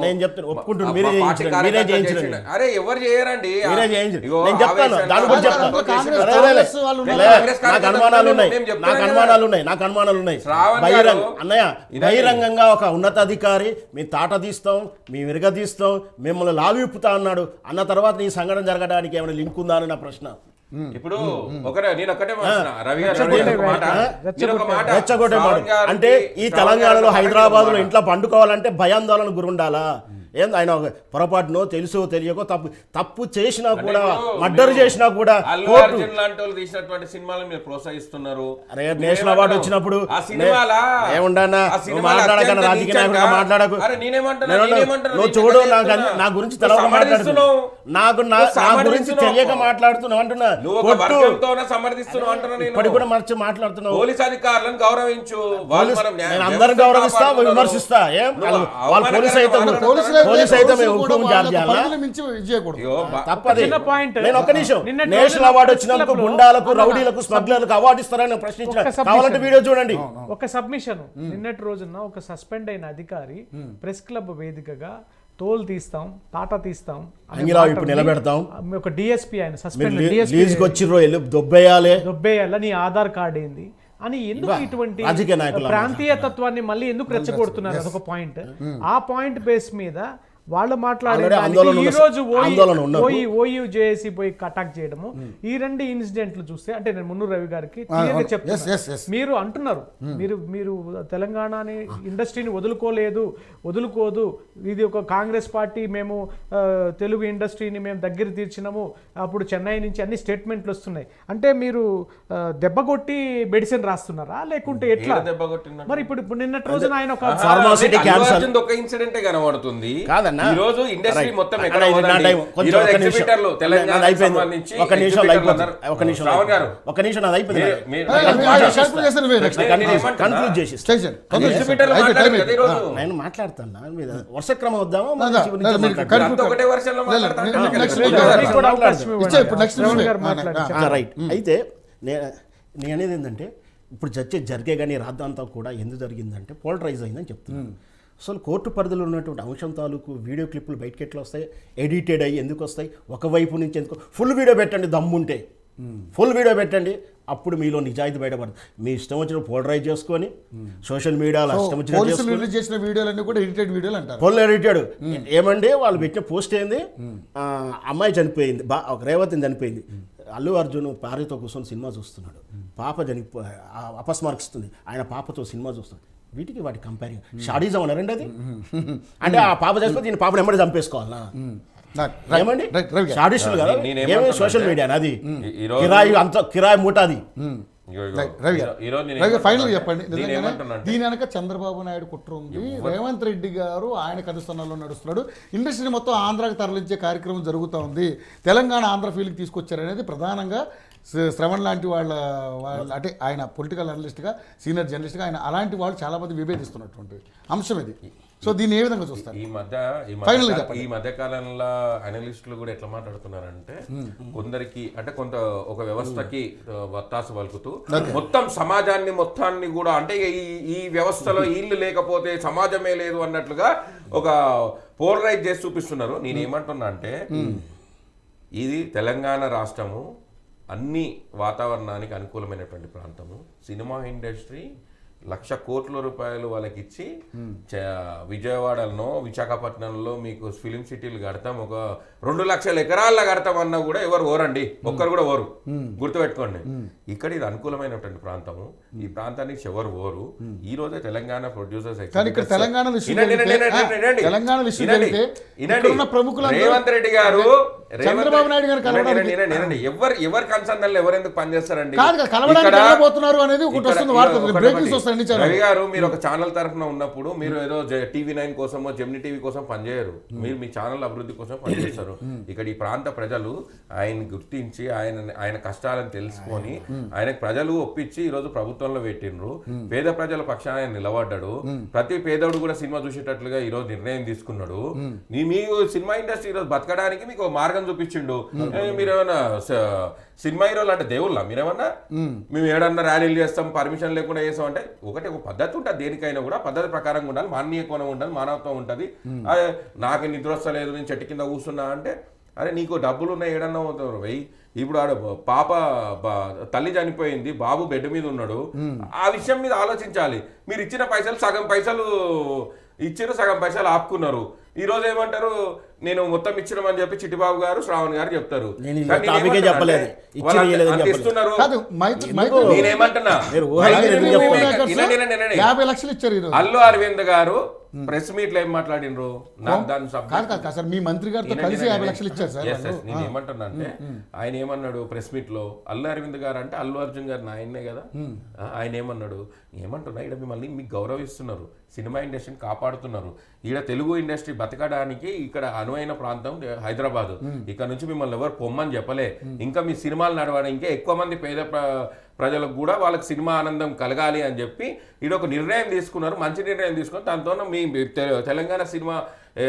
నేను చెప్తాను ఒప్పుకుంటున్నాను, మీరే చేయించండి. అరే ఎవరు చేయరండి, మీరే చేయించండి. నేను చెప్తాను, దాని గురించి చెప్తాను. నాకు అనుమానాలు ఉన్నాయి. అన్నయ్య బహిరంగంగా ఒక ఉన్నతాధికారి మీ తాట తీస్తాం, మీ విరగ తీస్తాం, మిమ్మల్ని లావిప్పుతా అన్నాడు అన్న తర్వాత ఈ సంఘటన జరగడానికి ఏమైనా లింక్ ఉందా అని నా ప్రశ్న. ఇప్పుడు నేను ఒక్కటే రవి అంటే ఈ తెలంగాణలో హైదరాబాద్ లో ఇంట్లో పండుకోవాలంటే భయాందోళన గురుండాలా? ఏం ఆయన పొరపాటునో తెలుసో తెలియకో తప్పు చేసినా కూడా, మర్డర్ చేసినా కూడా తీసినటువంటి సినిమాలను మీరు ప్రోత్సహిస్తున్నారు. అరే నేషనల్ అవార్డు వచ్చినప్పుడు ఏముండన్నా మాట్లాడక రాజకీయ నాయకుడిగా మాట్లాడకు. నువ్వు చూడు, నా గురించి తెలవక మాట్లాడుతున్నావు, నా గురించి తెలియక మాట్లాడుతున్నావు అంటున్నా. ఇప్పటికి కూడా మర్చి మాట్లాడుతున్నావు. పోలీస్ అధికారులను గౌరవించు, అందరిని గౌరవిస్తా, విమర్శిస్తా. ఏం వాళ్ళు పోలీసు అయితే నేను ఒక్క నిమిషం, నేషనల్ అవార్డు వచ్చినందుకు గుండాలకు, రౌడీలకు, స్మగ్లర్లకు అవార్డు ఇస్తారని ప్రశ్నించిన, కావాలంటే వీడియో చూడండి. ఒక సబ్మిషన్ నిన్నటి రోజున ఒక సస్పెండ్ అయిన అధికారి ప్రెస్ క్లబ్ వేదికగా తోలు తీస్తాం, టాటా తీస్తాం, ఇప్పుడు నిలబెడతాం, ఒక డిఎస్పీ ఆయన సస్పెండ్ దొబ్బేయాల నీ ఆధార్ కార్డు ఏంది అని ఎందుకు ఇటువంటి ప్రాంతీయ తత్వాన్ని మళ్ళీ ఎందుకు రెచ్చగొడుతున్నారు? అదొక పాయింట్. ఆ పాయింట్ బేస్ మీద వాళ్ళు మాట్లాడే ఈ రోజు ఓయూ జేఏసీ పోయి అటాక్ చేయడము, ఈ రెండు ఇన్సిడెంట్లు చూస్తే, అంటే నేను మున్నూరు రవి గారికి క్లియర్గా చెప్తాను, మీరు అంటున్నారు మీరు తెలంగాణని ఇండస్ట్రీని వదులుకోదు, ఇది ఒక కాంగ్రెస్ పార్టీ, మేము తెలుగు ఇండస్ట్రీని మేము దగ్గర తీర్చినాము, అప్పుడు చెన్నై నుంచి అన్ని స్టేట్మెంట్లు వస్తున్నాయి అంటే మీరు దెబ్బ కొట్టి మెడిసిన్ రాస్తున్నారా లేకుంటే ఎట్లా? మరి ఇప్పుడు నిన్నటి రోజున ఆయన ఒక ఇన్సిడెంట్ కనబడుతుంది. ఈ రోజు ఇండస్ట్రీ మొత్తం ఎక్కడ నేను మాట్లాడతాను, వర్ష క్రమం వద్దామా? రైట్. అయితే నేను అనేది ఏంటంటే ఇప్పుడు జరిగే కానీ రాద్దాంతా కూడా ఎందుకు జరిగిందంటే పోలరైజ్ అయిందని చెప్తున్నాను. అసలు కోర్టు పరిధిలో ఉన్నటువంటి అంశం తాలూకు వీడియో క్లిప్పులు బయటకి ఎట్లా వస్తాయి? ఎడిటెడ్ అయ్యి ఎందుకు వస్తాయి? ఒకవైపు నుంచి ఎందుకు? ఫుల్ వీడియో పెట్టండి, దమ్ముంటే ఫుల్ వీడియో పెట్టండి, అప్పుడు మీలో నిజాయితీ బయటపడుతుంది. మీ ఇష్టం వచ్చిన పోలరైజ్ చేసుకొని సోషల్ మీడియాలో ఇష్టం వచ్చిన వీడియోలన్నీ కూడా ఎడిటెడ్ వీడియోలు అంటారు. ఫుల్ ఎడిటెడ్ ఏమండి? వాళ్ళు పెట్టిన పోస్ట్ ఏంది? అమ్మాయి చనిపోయింది, ఒక రేవతిని చనిపోయింది, అల్లు అర్జున్ భార్యతో కూర్చొని సినిమా చూస్తున్నాడు, పాప అపస్మార్కిస్తుంది, ఆయన పాపతో సినిమా చూస్తున్నాడు. వీటికి వాటి కంపేరింగ్ షాడీజం అన్నారండి అది. అంటే ఆ పాప చచ్చిపోతే దీని పాపను ఎమ్మడి చంపేసుకోవాలన్నా? ఏమండి షాడీస్టులు కదా, ఏమి సోషల్ మీడియా అది కిరాయి మూట అది. ఫైనల్ చెప్పండి, దీని వెనక చంద్రబాబు నాయుడు కుట్ర ఉంది, రేవంత్ రెడ్డి గారు ఆయన కనుసన్నల్లో నడుస్తున్నాడు, ఇండస్ట్రీని మొత్తం ఆంధ్రాకి తరలించే కార్యక్రమం జరుగుతూ ఉంది, తెలంగాణ ఆంధ్ర ఫీల్డ్కి తీసుకొచ్చారనేది ప్రధానంగా శ్రవణ్ లాంటి వాళ్ళ అంటే ఆయన పొలిటికల్ అనలిస్ట్గా, సీనియర్ జర్నలిస్ట్గా ఆయన అలాంటి వాళ్ళు చాలామంది విభేదిస్తున్నటువంటి అంశం ఇది. సో దీన్ని ఏ విధంగా చూస్తారు? ఈ మధ్య కాలంలో అనలిస్టులు కూడా ఎట్లా మాట్లాడుతున్నారంటే, కొందరికి అంటే ఒక వ్యవస్థకి వత్తాసు పలుకుతూ మొత్తం సమాజాన్ని మొత్తాన్ని కూడా, అంటే ఈ వ్యవస్థలో వీళ్ళు లేకపోతే సమాజమే లేదు అన్నట్లుగా ఒక పోలరైజ్ చేసి చూపిస్తున్నారు. నేనేమంటున్నా అంటే, ఇది తెలంగాణ రాష్ట్రము అన్ని వాతావరణానికి అనుకూలమైనటువంటి ప్రాంతము. సినిమా ఇండస్ట్రీ 1,00,000 కోట్ల రూపాయలు వాళ్ళకి ఇచ్చి విజయవాడలో, విశాఖపట్నంలో మీకు ఫిలిం సిటీలు కడతాం, ఒక 2,00,000 ఎకరాల్లో కడతాం అన్నా కూడా ఎవరు ఓరండి, ఒక్కరు కూడా ఓరు. గుర్తుపెట్టుకోండి, ఇక్కడ ఇది అనుకూలమైనటువంటి ప్రాంతము, ఈ ప్రాంతానికి ఎవరు ఓరు. ఈ రోజే తెలంగాణ ప్రొడ్యూసర్స్ రేవంత్ రెడ్డి గారు, చంద్రబాబు నాయుడు గారు ఎవరు కన్సర్న్ ఎవరెందుకు పనిచేస్తారండి? రవి గారు, మీరు ఒక ఛానల్ తరఫున ఉన్నప్పుడు మీరు ఏదో TV9 కోసమో జెమిని టీవీ కోసం పనిచేయరు, మీరు మీ ఛానల్ అభివృద్ధి కోసం పనిచేస్తారు. ఇక్కడ ఈ ప్రాంత ప్రజలు ఆయన గుర్తించి ఆయన కష్టాలను తెలుసుకొని ఆయనకు ప్రజలు ఒప్పించి ఈ రోజు ప్రభుత్వంలో పెట్టిండ్రు. పేద ప్రజల పక్షాన ఆయన నిలబడ్డాడు. ప్రతి పేదోడు కూడా సినిమా చూసేటట్లుగా ఈ రోజు నిర్ణయం తీసుకున్నాడు. మీకు సినిమా ఇండస్ట్రీ ఈ రోజు బతకడానికి మీకు మార్గం మార్గం చూపించిండు. మీరేమన్నా సినిమా హీరోలు అంటే దేవుళ్ళ మీరేమన్నా మేము ఏడన్నా ర్యాలీలు చేస్తాం పర్మిషన్ లేకుండా చేస్తాం అంటే ఒక పద్ధతి ఉంటుంది, దేనికైనా కూడా పద్ధతి ప్రకారంగా ఉండాలి, మానవీయ కోణం ఉండాలి, మానవత్వం ఉంటుంది. అదే నాకు నిద్ర వస్తలేదు నేను చెట్టు కింద కూర్చున్నా అంటే అరే నీకు డబ్బులు ఉన్నాయి ఏడన్నా అవుతారు వెయ్యి. ఇప్పుడు ఆడ పాప తల్లి చనిపోయింది, బాబు బెడ్ మీద ఉన్నాడు, ఆ విషయం మీద ఆలోచించాలి. మీరు ఇచ్చిన పైసలు సగం పైసలు ఇచ్చారు, సగం పైసలు ఆపుకున్నారు. ఈ రోజు ఏమంటారు నేను మొత్తం ఇచ్చినామని చెప్పి చిట్టిబాబు గారు శ్రావణ్ గారు చెప్తారు. నేనేమంటున్నా 50 లక్షలు ఇచ్చారు. అల్లు అరవింద్ గారు ప్రెస్ మీట్ లో ఏం మాట్లాడినరు సార్, మీ మంత్రి గారితో కలిసి 50 లక్షలు ఇచ్చారు సార్. నేను ఏమంటున్నా అంటే ఆయన ఏమన్నాడు ప్రెస్ మీట్ లో, అల్లు అరవింద్ గారు అంటే అల్లు అర్జున్ గారు నాయనే కదా, ఆయన ఏమన్నాడు ఏమంటున్నా ఇక్కడ మిమ్మల్ని మీకు గౌరవిస్తున్నారు, సినిమా ఇండస్ట్రీని కాపాడుతున్నారు, ఈడ తెలుగు ఇండస్ట్రీ బతకడానికి ఇక్కడ అనువైన ప్రాంతం హైదరాబాద్, ఇక్కడ నుంచి మిమ్మల్ని ఎవరు పొమ్మని చెప్పలే, ఇంకా మీ సినిమాలు నడవడానికి ఎక్కువ మంది పేద ప్రజలకు కూడా వాళ్ళకి సినిమా ఆనందం కలగాలి అని చెప్పి ఈడ ఒక నిర్ణయం తీసుకున్నారు, మంచి నిర్ణయం తీసుకుని దాంతో మీ తెలంగాణ సినిమా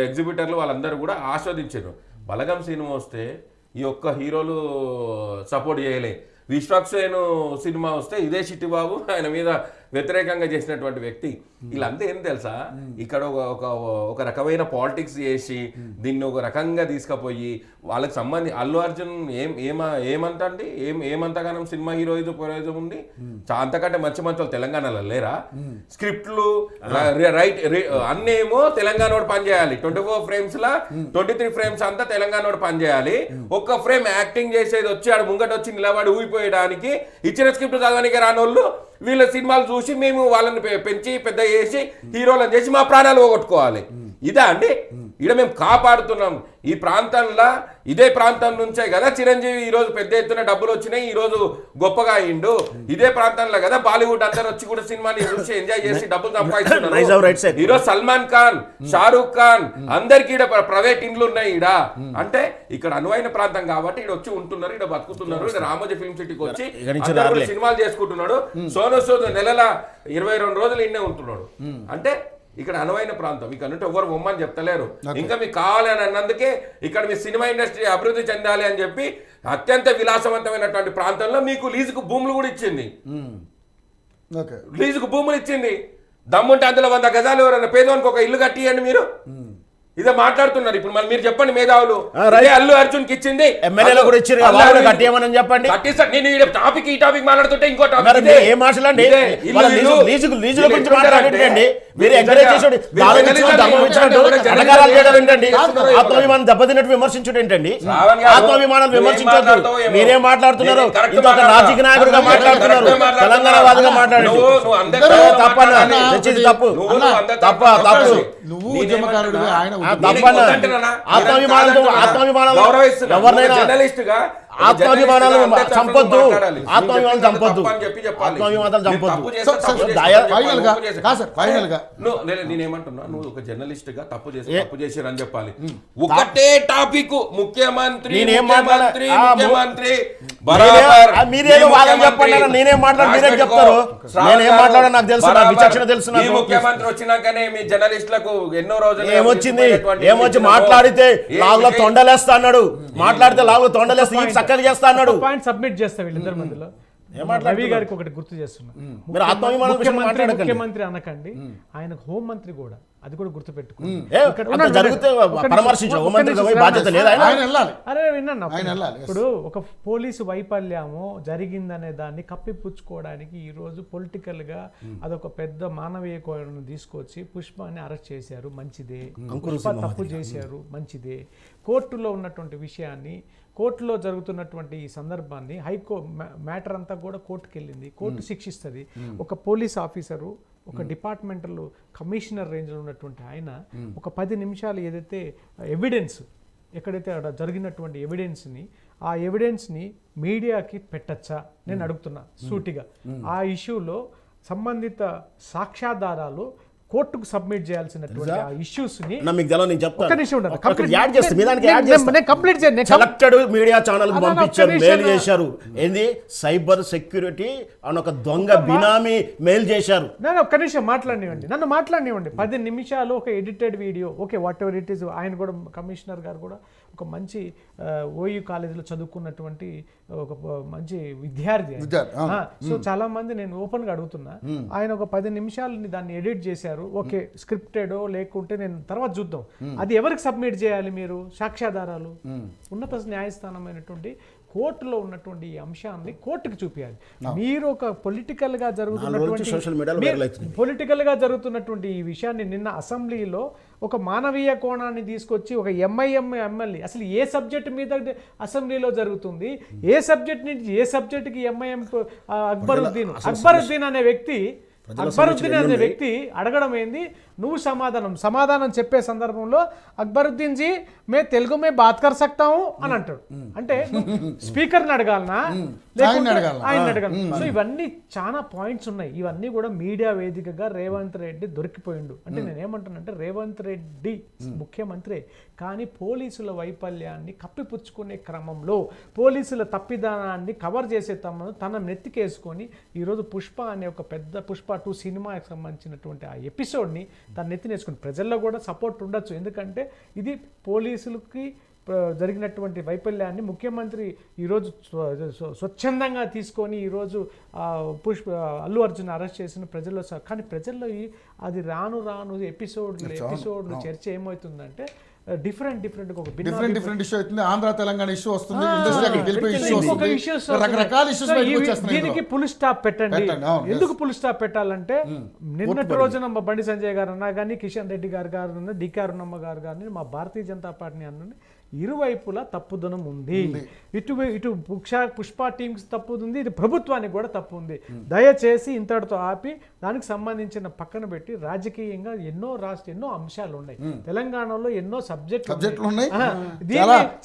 ఎగ్జిబిటర్లు వాళ్ళందరూ కూడా ఆస్వాదించారు. బలగం సినిమా వస్తే ఈ ఒక్క హీరోలు సపోర్ట్ చేయలే, విశ్వక్సేను సినిమా వస్తే ఇదే చిట్టిబాబు ఆయన మీద వ్యతిరేకంగా చేసినటువంటి వ్యక్తి. వీళ్ళంతా ఏం తెలుసా, ఇక్కడ ఒక రకమైన పాలిటిక్స్ చేసి దీన్ని ఒక రకంగా తీసుకుపోయి వాళ్ళకి సంబంధించి అల్లు అర్జున్ ఏమంతండి ఏమంతగానం సినిమా హీరోయిజం ఉంది, అంతకంటే మంచి వాళ్ళు తెలంగాణలో లేరా? స్క్రిప్ట్లు రైట్ అన్నేమో తెలంగాణ వాడు పనిచేయాలి, 24 frames లా 23 frames అంతా తెలంగాణ వాడు పనిచేయాలి. ఒక్క ఫ్రేమ్ యాక్టింగ్ చేసేది వచ్చి ఆడు ముంగట వచ్చి నిలబడి ఊగిపోయడానికి ఇచ్చిన స్క్రిప్ట్ చదవడానికి రానోళ్ళు వీళ్ళ సినిమాలు చూసి మేము వాళ్ళని పెంచి పెద్ద చేసి హీరోలను చేసి మా ప్రాణాలు పోగొట్టుకోవాలి. ఇదా అండి ఇక్కడ మేము కాపాడుతున్నాం. ఈ ప్రాంతంలో ఇదే ప్రాంతం నుంచే కదా చిరంజీవి ఈ రోజు పెద్ద ఎత్తున డబ్బులు వచ్చినాయి, ఈ రోజు గొప్పగా అయిండు. ఇదే ప్రాంతంలో కదా బాలీవుడ్ అందరు వచ్చి కూడా సినిమాని చూసి ఎంజాయ్ చేసి డబ్బులు సంపాదిస్తున్నారు. ఈరోజు సల్మాన్ ఖాన్, షారూక్ ఖాన్ అందరికి ఈడ ప్రైవేట్ ఇండ్లు ఉన్నాయి. ఈడ అంటే ఇక్కడ అనువైన ప్రాంతం కాబట్టి ఈడ వచ్చి ఉంటున్నారు, ఈడ బతుకుతున్నారు. ఈడ రామోజీ ఫిల్మ్ సిటీకి వచ్చి సినిమాలు చేసుకుంటున్నాడు. సోను సూద్ నెలల 22 రోజులు ఇన్నే ఉంటున్నాడు. అంటే ఇక్కడ అనువైన ప్రాంతం, ఇక్కడ నుండి ఎవరు బొమ్మని చెప్తలేరు. ఇంకా మీకు కావాలని అన్నందుకే ఇక్కడ మీ సినిమా ఇండస్ట్రీ అభివృద్ధి చెందాలి అని చెప్పి అత్యంత విలాసవంతమైనటువంటి ప్రాంతంలో మీకు లీజుకు భూములు కూడా ఇచ్చింది. లీజుకు భూములు ఇచ్చింది. దమ్ముంటే అందులో 100 గజాలు ఎవరైనా పేదవానికి ఒక ఇల్లు కట్టియండి. మీరు ఇదే మాట్లాడుతున్నారు. ఇప్పుడు మరి మీరు చెప్పండి మేధావులు, అల్లు అర్జున్ కి ఇచ్చింది ఎమ్మెల్యేలు కూడా ఇచ్చారు కట్టేయమని చెప్పండి. నేను ఈ టాపిక్ మాట్లాడుతుంటే ఇంకో టాపిక్ ఏ మాటలండి లీజుల గురించి మాట్లాడండి. మీరు ఎంకరేజ్ చేసాడు ఆత్మాభిమానం దెబ్బతిన్నట్టు విమర్శించడం ఏంటండి? ఆత్మాభిమానం విమర్శించొద్దు. మీరేం మాట్లాడుతున్నారు? ఇంకొక రాజకీయ నాయకుడిగా మాట్లాడుతున్నారు, తెలంగాణ వాదిగా మాట్లాడండి. తప్పు తప్పు తప్పు నువ్వు ఉద్యమకారుడిగా ఆయన ఆత్మాభిమానాలు ఎవరినైనా ఆత్మాభిమానాలు చంపొద్దు, ఆత్మాభిమానం చంపొద్దు, ఆత్మాభిమానాలు చంపొద్దు. నేనేమంటున్నా, నువ్వు ఒక జర్నలిస్ట్ గా తప్పు చేశారని చెప్పాలి. ఒకటే టాపిక్ ముఖ్యమంత్రి నేనేం చెప్తారు? నేనేం మాట్లాడా నాకు తెలుసు, నాకు విచక్షణ తెలుసు. ముఖ్యమంత్రి వచ్చినాకనే మీ జర్నలిస్టులకు ఎన్నో రోజులు ఏమొచ్చి మాట్లాడితే లాగులో తొండలేస్తా అన్నాడు, మాట్లాడితే లాగులో తొండలేస్తా చక్కగా చేస్తా అన్నాడు. పాయింట్ సబ్మిట్ చేస్తా వీళ్ళిద్దరి మధ్యలో. రవి గారికి ఒకటి గుర్తు చేస్తున్నా, ముఖ్యమంత్రి అనకండి, ఆయనకు హోంమంత్రి కూడా, అది కూడా గుర్తు పెట్టుకోండి. ఇప్పుడు ఒక పోలీసు వైఫల్యము జరిగిందనే దాన్ని కప్పిపుచ్చుకోవడానికి ఈ రోజు పొలిటికల్ గా అదొక పెద్ద మానవీయ కోణం తీసుకొచ్చి పుష్పాన్ని అరెస్ట్ చేశారు, మంచిదే. పుష్ప తప్పు చేశారు, మంచిదే. కోర్టులో ఉన్నటువంటి విషయాన్ని, కోర్టులో జరుగుతున్నటువంటి ఈ సందర్భాన్ని మ్యాటర్ అంతా కూడా కోర్టుకు వెళ్ళింది, కోర్టు శిక్షిస్తుంది. ఒక పోలీస్ ఆఫీసరు, ఒక డిపార్ట్మెంటల్ కమిషనర్ రేంజ్లో ఉన్నటువంటి ఆయన ఒక 10 నిమిషాలు ఏదైతే ఎవిడెన్స్, ఎక్కడైతే జరిగినటువంటి ఆ ఎవిడెన్స్ని మీడియాకి పెట్టచ్చా నేను అడుగుతున్నా సూటిగా. ఆ ఇష్యూలో సంబంధిత సాక్ష్యాధారాలు కోర్టుకు సబ్మిట్ చేయాల్సినటువంటి ఆ ఇష్యూస్ ని సెలెక్టెడ్ మీడియా ఛానల్ పంపించారు, మెయిల్ చేశారు. ఏంది సైబర్ సెక్యూరిటీ అని ఒక దొంగ బినామీ మెయిల్ చేశారు. నన్ను ఒక్క నిమిషం మాట్లాడనివ్వండి. 10 నిమిషాలు ఒక edited video, okay what ever it is. ఆయన కూడా కమిషనర్ గారు కూడా ఒక మంచి ఓయూ కాలేజీలో చదువుకున్నటువంటి ఒక మంచి విద్యార్థి ఆయన. సో చాలా మంది నేను ఓపెన్ గా అడుగుతున్నా, ఆయన ఒక 10 నిమిషాలని దాన్ని ఎడిట్ చేశారు, ఓకే స్క్రిప్టెడో లేకుంటే నేను తర్వాత చూద్దాం, అది ఎవరికి సబ్మిట్ చేయాలి మీరు? సాక్ష్యాధారాలు ఉన్నత న్యాయస్థానమైనటువంటి కోర్టులో ఉన్నటువంటి ఈ అంశాన్ని కోర్టుకి చూపించాలి. మీరు ఒక పొలిటికల్ గా జరుగుతున్నటువంటి ఈ విషయాన్ని నిన్న అసెంబ్లీలో ఒక మానవీయ కోణాన్ని తీసుకొచ్చి ఒక ఎంఐఎం ఎమ్మెల్యే అసలు ఏ సబ్జెక్ట్ మీద అసెంబ్లీలో జరుగుతుంది, ఏ సబ్జెక్ట్ నుంచి ఏ సబ్జెక్ట్కి ఎంఐఎం అక్బరుద్దీన్ అనే వ్యక్తి అడగడం ఏంది, నువ్వు సమాధానం చెప్పే సందర్భంలో అక్బరుద్దీన్ జీ మే తెలుగు మే బాత్ కర్ సక్తాము అని అంటాడు. అంటే స్పీకర్ని అడగాలనా ఆయన అడగాలి. సో ఇవన్నీ చాలా పాయింట్స్ ఉన్నాయి. ఇవన్నీ కూడా మీడియా వేదికగా రేవంత్ రెడ్డి దొరికిపోయిండు. అంటే నేనేమంటానంటే రేవంత్ రెడ్డి ముఖ్యమంత్రి, కానీ పోలీసుల వైఫల్యాన్ని కప్పిపుచ్చుకునే క్రమంలో పోలీసుల తప్పిదానాన్ని కవర్ చేసే తన నెత్తికేసుకొని ఈరోజు పుష్ప అనే ఒక పెద్ద పుష్ప 2 సినిమాకి సంబంధించినటువంటి ఆ ఎపిసోడ్ని తన నెత్తినేసుకుని ప్రజల్లో కూడా సపోర్ట్ ఉండొచ్చు. ఎందుకంటే ఇది పోలీసులకి జరిగినటువంటి వైఫల్యాన్ని ముఖ్యమంత్రి ఈరోజు స్వచ్ఛందంగా తీసుకొని ఈరోజు అల్లు అర్జున్ అరెస్ట్ చేసిన ప్రజల్లో, కానీ ప్రజల్లో అది రాను ఎపిసోడ్లు చర్చ ఏమవుతుందంటే డిఫరెంట్ ఒక డిఫరెంట్ ఇష్యూ అవుతుంది. ఆంధ్ర తెలంగాణ ఇష్యూ వస్తుంది, ఇండస్ట్రీ అక్కడ గెలిపే ఇష్యూ వస్తుంది, రకరకాల ఇష్యూస్ బయటకు వచ్చేస్తున్నాయి. దీనికి ఫుల్ స్టాప్ పెట్టండి. ఎందుకు ఫుల్ స్టాప్ పెట్టాలంటే నిన్నటి రోజున మా బండి సంజయ్ గారు అన్నా కానీ, కిషన్ రెడ్డి గారు డికే అరుణమ్మ గారు కానీ, మా భారతీయ జనతా పార్టీ అన్న ఇరువైపులా తప్పుదనం ఉంది. ఇటు పుష్ప టీమ్స్ తప్పు ఉంది, ఇది ప్రభుత్వానికి కూడా తప్పు ఉంది. దయచేసి ఇంతటితో ఆపి దానికి సంబంధించిన పక్కన పెట్టి రాజకీయంగా ఎన్నో అంశాలు ఉన్నాయి. తెలంగాణలో ఎన్నో సబ్జెక్టులు ఉన్నాయి,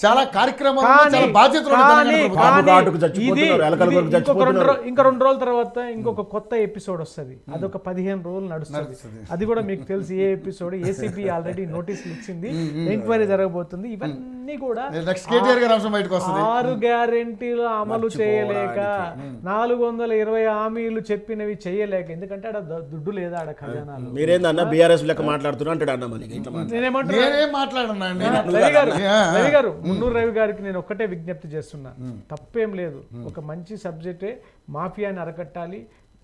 చాలా కార్యక్రమాలు, ఇంకా 2 రోజుల తర్వాత ఇంకొక కొత్త ఎపిసోడ్ వస్తుంది. అదొక 15 రోజులు నడుస్తుంది. అది కూడా మీకు తెలుసు ఏ ఎపిసోడ్. ఏసీబీ ఆల్రెడీ నోటీసులు ఇచ్చింది, ఎంక్వైరీ జరగబోతుంది. ఇవన్నీ కూడా 6 గ్యారెంటీలు అమలు చేయలేక, 420 హామీలు చెప్పినవి చేయలేక, ఎందుకంటే ఆడ దుడ్డు లేదా ఆడ ఖజానాలు. మీరేందన్నా బీఆర్ఎస్ లెక్క మాట్లాడుతున్నా అంటాడు అన్న. రవి గారు, మున్నూరు రవి గారికి నేను ఒక్కటే విజ్ఞప్తి చేస్తున్నా, తప్పేం లేదు, ఒక మంచి సబ్జెక్టే, మాఫియాని అరకట్టాలి,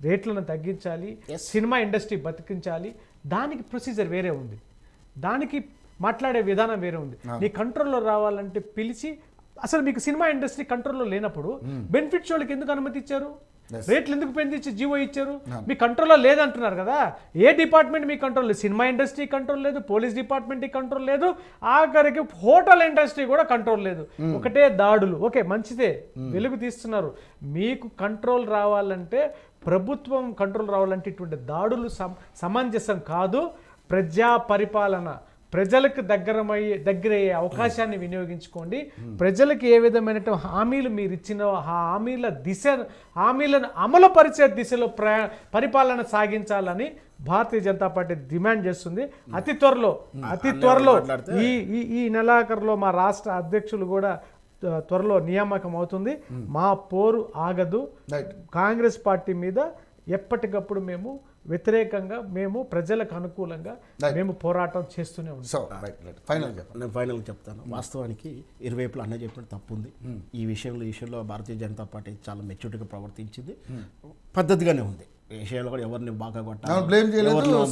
రేట్లను తగ్గించాలి, సినిమా ఇండస్ట్రీ బతికించాలి. దానికి ప్రొసీజర్ వేరే ఉంది, దానికి మాట్లాడే విధానం వేరే ఉంది. నీ కంట్రోల్లో రావాలంటే పిలిచి, అసలు మీకు సినిమా ఇండస్ట్రీ కంట్రోల్లో లేనప్పుడు బెనిఫిట్ షోలకి ఎందుకు అనుమతి ఇచ్చారు? రేట్లు ఎందుకు పెంచి జీవో ఇచ్చారు? మీ కంట్రోల్లో లేదంటున్నారు కదా. ఏ డిపార్ట్మెంట్ మీ కంట్రోల్ లేదు? సినిమా ఇండస్ట్రీ కంట్రోల్ లేదు, పోలీస్ డిపార్ట్మెంట్ కంట్రోల్ లేదు, ఆఖరికి హోటల్ ఇండస్ట్రీ కూడా కంట్రోల్ లేదు. ఒకటే దాడులు. ఓకే మంచిదే, వెలుగు తీస్తున్నారు. మీకు కంట్రోల్ రావాలంటే, ప్రభుత్వం కంట్రోల్ రావాలంటే ఇటువంటి దాడులు సమంజసం కాదు. ప్రజా పరిపాలన, ప్రజలకు దగ్గరయ్యే అవకాశాన్ని వినియోగించుకోండి. ప్రజలకు ఏ విధమైన హామీలు మీరు ఇచ్చిన హామీలను అమలుపరిచే దిశలో పరిపాలన సాగించాలని భారతీయ జనతా పార్టీ డిమాండ్ చేస్తుంది. అతి త్వరలో ఈ నెలాఖరులో మా రాష్ట్ర అధ్యక్షులు కూడా త్వరలో నియామకం అవుతుంది. మా పోరు ఆగదు. కాంగ్రెస్ పార్టీ మీద ఎప్పటికప్పుడు మేము వ్యతిరేకంగా, మేము ప్రజలకు అనుకూలంగా మేము పోరాటం చేస్తూనే ఉంటాం. నేను ఫైనల్ చెప్తాను. వాస్తవానికి ఇరువైపులు అన్న చెప్పినట్టు తప్పు ఉంది. ఈ విషయంలో భారతీయ జనతా పార్టీ చాలా మెచ్యూర్డ్గా ప్రవర్తించింది, పద్ధతిగానే ఉంది. ఈ విషయంలో కూడా ఎవరిని బాగా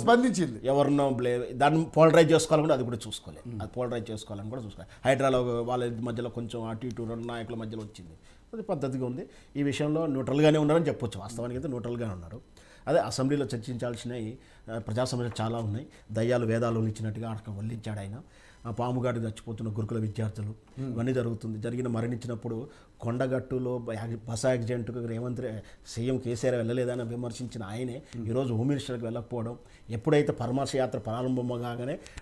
స్పందించింది, ఎవరినో దాన్ని పోలరైజ్ చేసుకోవాలని కూడా అది కూడా చూసుకోలేదు. అది పోలరైజ్ చేసుకోవాలని కూడా చూసుకోవాలి. హైడ్రాలో వాళ్ళ మధ్యలో కొంచెం అటు ఇటు 2 నాయకుల మధ్యలో వచ్చింది, అది పద్ధతిగా ఉంది. ఈ విషయంలో న్యూట్రల్గానే ఉన్నారని చెప్పొచ్చు. వాస్తవానికి అయితే న్యూట్రల్గానే ఉన్నారు. అదే అసెంబ్లీలో చర్చించాల్సినవి ప్రజా సమస్యలు చాలా ఉన్నాయి. దయ్యాలు వేదాలు ఇచ్చినట్టుగా అక్కడ వల్లించాడు ఆయన. పాముగాడి చచ్చిపోతున్న గురుకుల విద్యార్థులు, ఇవన్నీ మరణించినప్పుడు కొండగట్టులో బస్ యాక్సిడెంట్కు సీఎం కేసీఆర్ వెళ్ళలేదని విమర్శించిన ఆయనే ఈరోజు హోమ్ మినిస్టర్కి వెళ్ళకపోవడం, ఎప్పుడైతే పరామర్శ యాత్ర ప్రారంభం కాగానే